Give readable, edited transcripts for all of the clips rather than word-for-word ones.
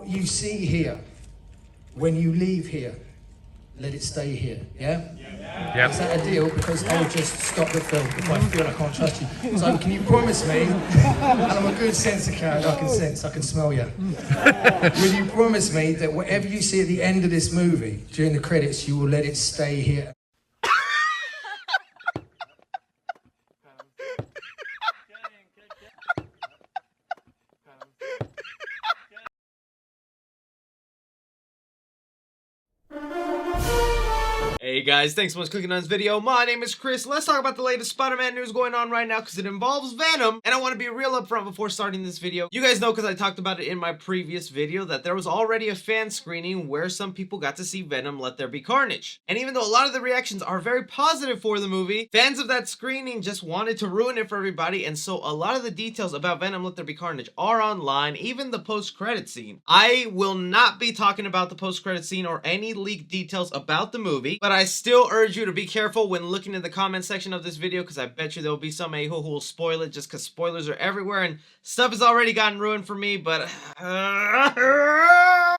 You see here, when you leave here, let it stay here, yeah? Yep. Is that a deal? Because I'll just stop the film if I feel I can't trust you. So can you promise me, and I'm a good sense of character, I can smell you. Will you promise me that whatever you see at the end of this movie, during the credits, you will let it stay here? Hey guys, thanks so much for clicking on this video. My name is Chris. Let's talk about the latest Spider-Man news going on right now because it involves Venom. And I want to be real upfront before starting this video. You guys know, because I talked about it in my previous video, that there was already a fan screening where some people got to see Venom Let There Be Carnage. And even though a lot of the reactions are very positive for the movie, fans of that screening just wanted to ruin it for everybody. And so a lot of the details about Venom Let There Be Carnage are online, even the post-credit scene. I will not be talking about the post-credit scene or any leaked details about the movie, but I still urge you to be careful when looking in the comment section of this video, because I bet you there will be some a-hole who will spoil it just because spoilers are everywhere and stuff has already gotten ruined for me, but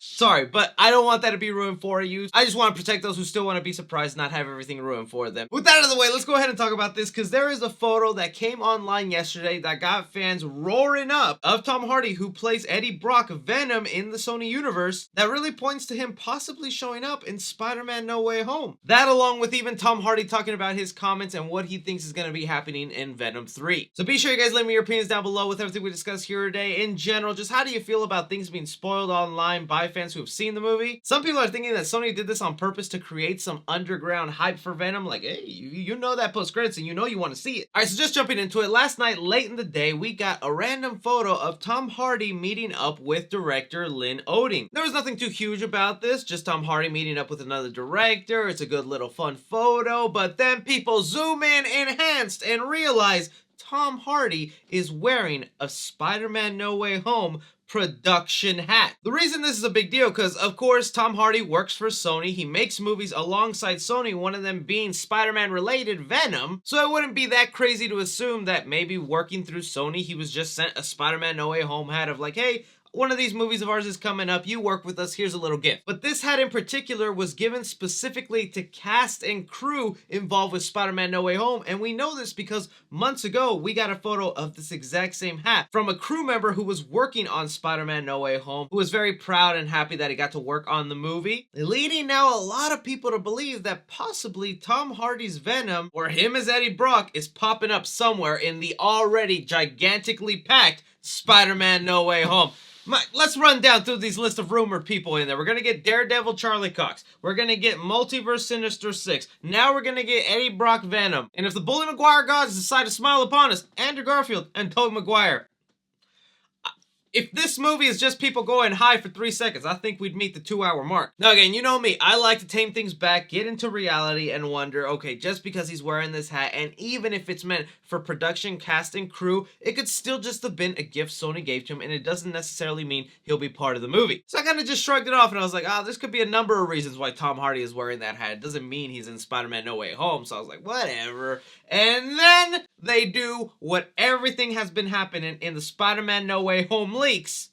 sorry, but I don't want that to be ruined for you. I just want to protect those who still want to be surprised, not have everything ruined for them. With that out of the way, let's go ahead and talk about this, because there is a photo that came online yesterday that got fans roaring up of Tom Hardy, who plays Eddie Brock, Venom, in the Sony universe, that really points to him possibly showing up in Spider-Man No Way Home. That, along with even Tom Hardy talking about his comments and what he thinks is going to be happening in Venom 3. So be sure you guys leave me your opinions down below with everything we discussed here today. In general, just how do you feel about things being spoiled online by fans who have seen the movie? Some people are thinking that Sony did this on purpose to create some underground hype for Venom, like, hey, you know that post-credits and you know you want to see it. Alright, so just jumping into it, last night, late in the day, we got a random photo of Tom Hardy meeting up with director Lynn Oding. There was nothing too huge about this, just Tom Hardy meeting up with another director. It's a good little fun photo, but then people zoom in enhanced and realize Tom Hardy is wearing a Spider-Man No Way Home production hat. The reason this is a big deal, because of course Tom Hardy works for Sony. He makes movies alongside Sony, one of them being Spider-Man related, Venom. So it wouldn't be that crazy to assume that maybe working through Sony, he was just sent a Spider-Man No Way Home hat of like, hey, one of these movies of ours is coming up, you work with us, here's a little gift. But this hat in particular was given specifically to cast and crew involved with Spider-Man No Way Home, and we know this because months ago we got a photo of this exact same hat from a crew member who was working on Spider-Man No Way Home, who was very proud and happy that he got to work on the movie, leading now a lot of people to believe that possibly Tom Hardy's Venom, or him as Eddie Brock, is popping up somewhere in the already gigantically packed Spider-Man No Way Home. Let's run down through these list of rumored people in there. We're going to get Daredevil Charlie Cox. We're going to get Multiverse Sinister Six. Now we're going to get Eddie Brock Venom. And if the Bully Maguire gods decide to smile upon us, Andrew Garfield and Tobey Maguire. If this movie is just people going high for 3 seconds, I think we'd meet the 2-hour mark. Now again, you know me, I like to tame things back, get into reality, and wonder, okay, just because he's wearing this hat, and even if it's meant for production, cast, and crew, it could still just have been a gift Sony gave to him, and it doesn't necessarily mean he'll be part of the movie. So I kind of just shrugged it off, and I was like, this could be a number of reasons why Tom Hardy is wearing that hat. It doesn't mean he's in Spider-Man No Way Home, so I was like, whatever. And then they do what everything has been happening in the Spider-Man No Way Home leaks.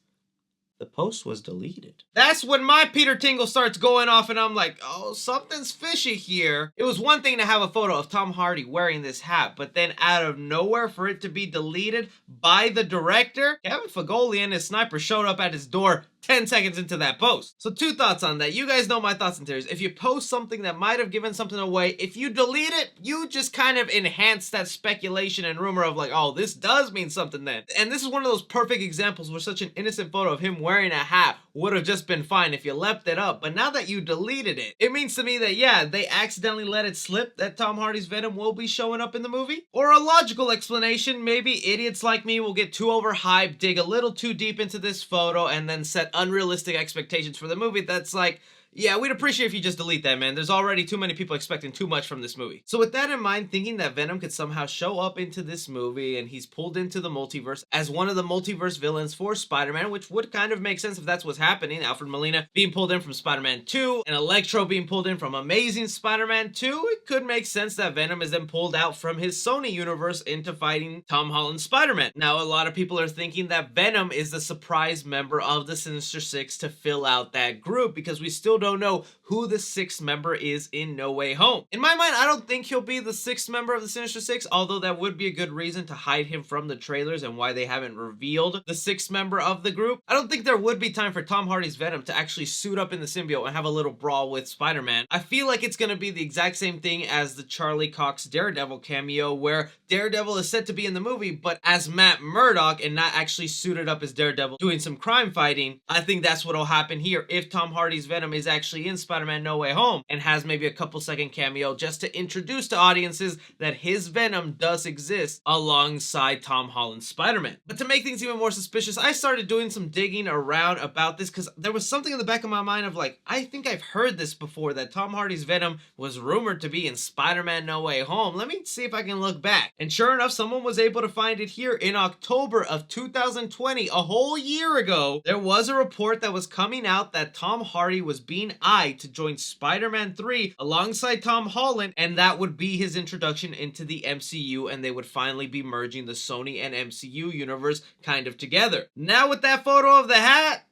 The post was deleted. That's when my Peter Tingle starts going off and I'm like, oh, something's fishy here. It was one thing to have a photo of Tom Hardy wearing this hat, but then out of nowhere for it to be deleted by the director, Kevin Feige and his sniper showed up at his door 10 seconds into that post. So 2 thoughts on that. You guys know my thoughts and theories. If you post something that might have given something away, if you delete it, you just kind of enhance that speculation and rumor of like, oh, this does mean something then. And this is one of those perfect examples where such an innocent photo of him wearing a hat would have just been fine if you left it up. But now that you deleted it, it means to me that, yeah, they accidentally let it slip that Tom Hardy's Venom will be showing up in the movie. Or a logical explanation, maybe idiots like me will get too overhyped, dig a little too deep into this photo, and then set unrealistic expectations for the movie that's like, Yeah, we'd appreciate if you just delete that, man. There's already too many people expecting too much from this movie. So with that in mind, thinking that Venom could somehow show up into this movie and he's pulled into the multiverse as one of the multiverse villains for Spider-Man, which would kind of make sense if that's what's happening. Alfred Molina being pulled in from Spider-Man 2 and Electro being pulled in from Amazing Spider-Man 2, it could make sense that Venom is then pulled out from his Sony universe into fighting Tom Holland Spider-Man. Now, a lot of people are thinking that Venom is the surprise member of the Sinister Six to fill out that group because we still don't know who the sixth member is in No Way Home. In my mind, I don't think he'll be the sixth member of the Sinister Six, although that would be a good reason to hide him from the trailers and why they haven't revealed the sixth member of the group. I don't think there would be time for Tom Hardy's Venom to actually suit up in the symbiote and have a little brawl with Spider-Man. I feel like it's gonna be the exact same thing as the Charlie Cox Daredevil cameo, where Daredevil is said to be in the movie, but as Matt Murdock and not actually suited up as Daredevil doing some crime fighting. I think that's what'll happen here if Tom Hardy's Venom is actually in Spider-Man No Way Home and has maybe a couple second cameo just to introduce to audiences that his Venom does exist alongside Tom Holland's Spider-Man. But to make things even more suspicious, I started doing some digging around about this because there was something in the back of my mind of like, I think I've heard this before, that Tom Hardy's Venom was rumored to be in Spider-Man No Way Home. Let me see if I can look back. And sure enough, someone was able to find it here in October of 2020, a whole year ago. There was a report that was coming out that Tom Hardy was being eyed to join Spider-Man 3 alongside Tom Holland, and that would be his introduction into the MCU, and they would finally be merging the Sony and MCU universe kind of together. Now with that photo of the hat,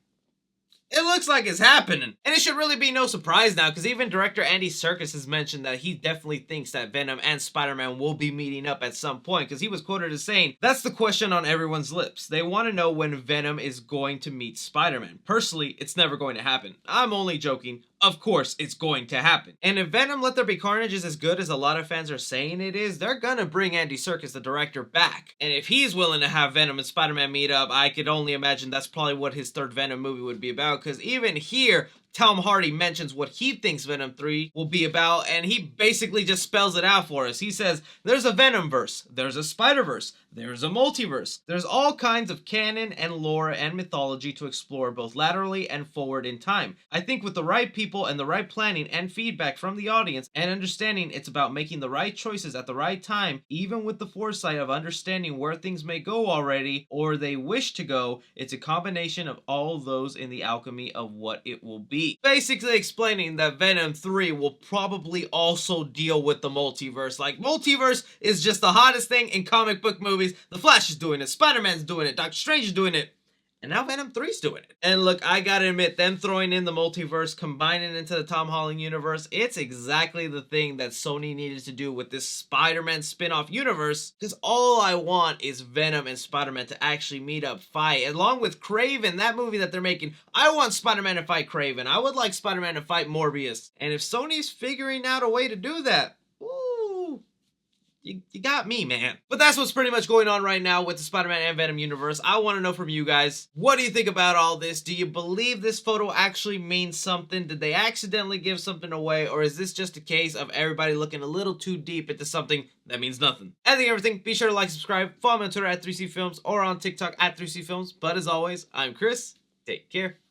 it looks like it's happening. And it should really be no surprise now, because even director Andy Serkis has mentioned that he definitely thinks that Venom and Spider-Man will be meeting up at some point, because he was quoted as saying, "That's the question on everyone's lips. They want to know when Venom is going to meet Spider-Man. Personally, it's never going to happen. I'm only joking. Of course, it's going to happen." And if Venom Let There Be Carnage is as good as a lot of fans are saying it is, they're gonna bring Andy Serkis, the director, back. And if he's willing to have Venom and Spider-Man meet up, I could only imagine that's probably what his third Venom movie would be about, because even here, Tom Hardy mentions what he thinks Venom 3 will be about, and he basically just spells it out for us. He says, there's a Venomverse, there's a Spider-Verse, there's a multiverse. There's all kinds of canon and lore and mythology to explore both laterally and forward in time. I think with the right people and the right planning and feedback from the audience and understanding, it's about making the right choices at the right time, even with the foresight of understanding where things may go already or they wish to go. It's a combination of all those in the alchemy of what it will be. Basically explaining that Venom 3 will probably also deal with the multiverse. Like, multiverse is just the hottest thing in comic book movies. The Flash is doing it, Spider-Man's doing it, Doctor Strange is doing it, and now Venom 3's doing it. And look, I gotta admit, them throwing in the multiverse, combining into the Tom Holland universe, it's exactly the thing that Sony needed to do with this Spider-Man spin-off universe, because all I want is Venom and Spider-Man to actually meet up, fight, along with Kraven, that movie that they're making. I want Spider-Man to fight Kraven. I would like Spider-Man to fight Morbius. And if Sony's figuring out a way to do that, You got me, man. But that's what's pretty much going on right now with the Spider-Man and Venom universe. I want to know from you guys, what do you think about all this? Do you believe this photo actually means something? Did they accidentally give something away? Or is this just a case of everybody looking a little too deep into something that means nothing? Anything, everything, be sure to like, subscribe, follow me on Twitter at 3C Films or on TikTok at 3C Films. But as always, I'm Chris. Take care.